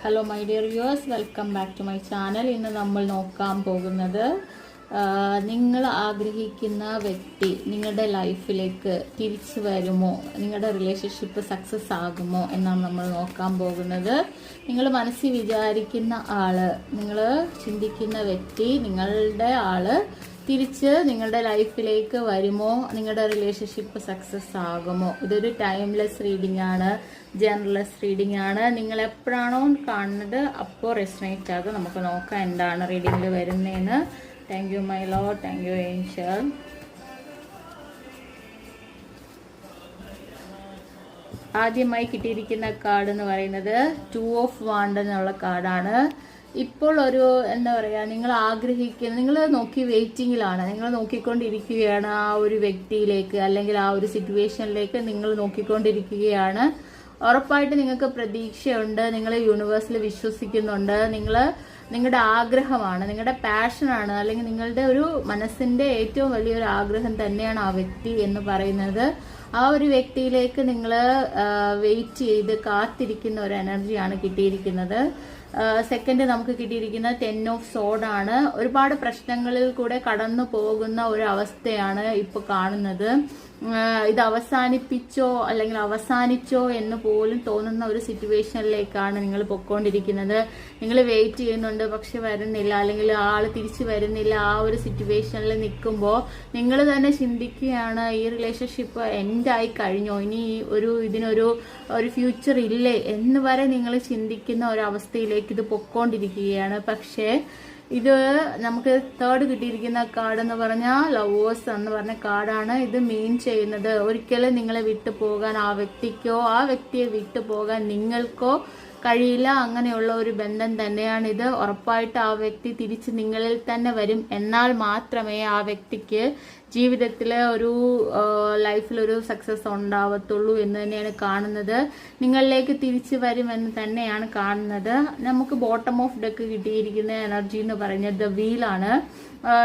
Hello my dear viewers, welcome back to my channel. ഇന്ന് നമ്മൾ നോക്കാൻ പോകുന്നത് നിങ്ങൾ ആഗ്രഹിക്കുന്ന വ്യക്തി നിങ്ങളുടെ ലൈഫിലേക്ക് തിരിച്ചു വരുമോ, നിങ്ങളുടെ റിലേഷൻഷിപ്പ് സക്സസ് ആകുമോ എന്നാണ് നമ്മൾ നോക്കാൻ പോകുന്നത്. നിങ്ങൾ മനസ്സിൽ വിചാരിക്കുന്ന ആള്, നിങ്ങൾ ചിന്തിക്കുന്ന വ്യക്തി, നിങ്ങളുടെ ആള് തിരിച്ച് നിങ്ങളുടെ ലൈഫിലേക്ക് വരുമോ, നിങ്ങളുടെ റിലേഷൻഷിപ്പ് സക്സസ് ആകുമോ? ഇതൊരു ടൈംലെസ് റീഡിംഗ് ആണ്, ജനറൽലെസ് റീഡിംഗ് ആണ്. നിങ്ങൾ എപ്പോഴാണോ കാണുന്നത് അപ്പോൾ റെസനേറ്റ് ആകും. നമുക്ക് നോക്കാം എന്താണ് റീഡിംഗിൽ വരുന്നതെന്ന്. Thank you my Lord, thank you Angel. ആദ്യമായി കിട്ടിയിരിക്കുന്ന കാർഡ് എന്ന് പറയുന്നത് 2 ഓഫ് വാണ്ട് എന്നുള്ള കാർഡാണ്. ഇപ്പോൾ ഒരു എന്താ പറയുക, നിങ്ങൾ ആഗ്രഹിക്കുന്ന, നിങ്ങൾ നോക്കി വെയിറ്റിങ്ങിലാണ്, നിങ്ങൾ നോക്കിക്കൊണ്ടിരിക്കുകയാണ് ആ ഒരു വ്യക്തിയിലേക്ക്, അല്ലെങ്കിൽ ആ ഒരു സിറ്റുവേഷനിലേക്ക് നിങ്ങൾ നോക്കിക്കൊണ്ടിരിക്കുകയാണ്. ഉറപ്പായിട്ട് നിങ്ങൾക്ക് പ്രതീക്ഷയുണ്ട്, നിങ്ങൾ യൂണിവേഴ്സിൽ വിശ്വസിക്കുന്നുണ്ട്, നിങ്ങളുടെ ആഗ്രഹമാണ്, നിങ്ങളുടെ പാഷനാണ്, അല്ലെങ്കിൽ നിങ്ങളുടെ ഒരു മനസ്സിന്റെ ഏറ്റവും വലിയൊരു ആഗ്രഹം തന്നെയാണ് ആ വ്യക്തി എന്ന് പറയുന്നത്. ആ ഒരു വ്യക്തിയിലേക്ക് നിങ്ങൾ വെയിറ്റ് ചെയ്ത് കാത്തിരിക്കുന്ന ഒരു എനർജിയാണ് കിട്ടിയിരിക്കുന്നത്. സെക്കൻഡ് നമുക്ക് കിട്ടിയിരിക്കുന്ന 10 ഓഫ് സോഡ് ആണ്. ഒരുപാട് പ്രശ്നങ്ങളിൽ കൂടെ കടന്നു പോകുന്ന ഒരു അവസ്ഥയാണ് ഇപ്പോൾ കാണുന്നത്. ഇത് അവസാനിപ്പിച്ചോ അല്ലെങ്കിൽ അവസാനിച്ചോ എന്ന് പോലും തോന്നുന്ന ഒരു സിറ്റുവേഷനിലേക്കാണ് നിങ്ങൾ പൊയ്ക്കൊണ്ടിരിക്കുന്നത്. നിങ്ങൾ വെയിറ്റ് ചെയ്യുന്നുണ്ട്, പക്ഷെ വരുന്നില്ല, അല്ലെങ്കിൽ ആള് തിരിച്ചു വരുന്നില്ല. ആ ഒരു സിറ്റുവേഷനിൽ നിൽക്കുമ്പോൾ നിങ്ങൾ തന്നെ ചിന്തിക്കുകയാണ്, ഈ റിലേഷൻഷിപ്പ് എൻഡായി കഴിഞ്ഞോ, ഇനി ഇതിനൊരു ഫ്യൂച്ചർ ഇല്ലേ എന്ന് വരെ നിങ്ങൾ ചിന്തിക്കുന്ന ഒരു അവസ്ഥയിലേക്ക് ഇത് പൊയ്ക്കൊണ്ടിരിക്കുകയാണ്. പക്ഷേ ഇത് നമുക്ക് തേർഡ് കിട്ടിയിരിക്കുന്ന കാർഡ് എന്ന് പറഞ്ഞാൽ ലവേഴ്സ് എന്ന് പറഞ്ഞ കാർഡാണ്. ഇത് മീൻ ചെയ്യുന്നത് ഒരിക്കലും നിങ്ങളെ വിട്ടു പോകാൻ ആ വ്യക്തിക്കോ ആ വ്യക്തിയെ വിട്ടു പോകാൻ നിങ്ങൾക്കോ കഴിയില്ല. അങ്ങനെയുള്ള ഒരു ബന്ധം തന്നെയാണ് ഇത്. ഉറപ്പായിട്ട് ആ വ്യക്തി തിരിച്ച് നിങ്ങളിൽ തന്നെ വരും. എന്നാൽ മാത്രമേ ആ വ്യക്തിക്ക് ജീവിതത്തിൽ ഒരു ലൈഫിലൊരു സക്സസ് ഉണ്ടാവത്തുള്ളൂ എന്ന് തന്നെയാണ് കാണുന്നത്. നിങ്ങളിലേക്ക് തിരിച്ചു വരുമെന്ന് തന്നെയാണ് കാണുന്നത്. നമുക്ക് ബോട്ടം ഓഫ് ഡെക്ക് കിട്ടിയിരിക്കുന്ന എനർജി എന്ന് പറഞ്ഞത് വീലാണ്.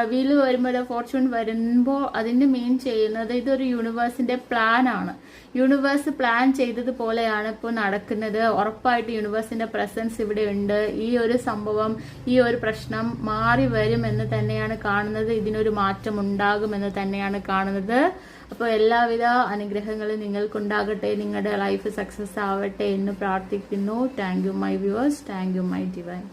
വീല് വരുമ്പോൾ, ഫോർച്യൂൺ വരുമ്പോൾ അതിന് മീൻ ചെയ്യുന്നത് ഇതൊരു യൂണിവേഴ്സിന്റെ പ്ലാൻ ആണ്. യൂണിവേഴ്സ് പ്ലാൻ ചെയ്തതുപോലെയാണ് ഇപ്പോൾ നടക്കുന്നത്. ഉറപ്പായിട്ട് യൂണിവേഴ്സിന്റെ പ്രസൻസ് ഇവിടെ ഉണ്ട്. ഈ ഒരു സംഭവം, ഈ ഒരു പ്രശ്നം മാറി വരുമെന്ന് തന്നെയാണ് കാണുന്നത്. ഇതിനൊരു മാറ്റം ഉണ്ടാകുമെന്ന് തന്നെയാണ് കാണുന്നത്. അപ്പോൾ എല്ലാവിധ അനുഗ്രഹങ്ങളും നിങ്ങൾക്കുണ്ടാകട്ടെ, നിങ്ങളുടെ ലൈഫ് സക്സസ് ആവട്ടെ എന്ന് പ്രാർത്ഥിക്കുന്നു. Thank you my viewers, thank you my divine.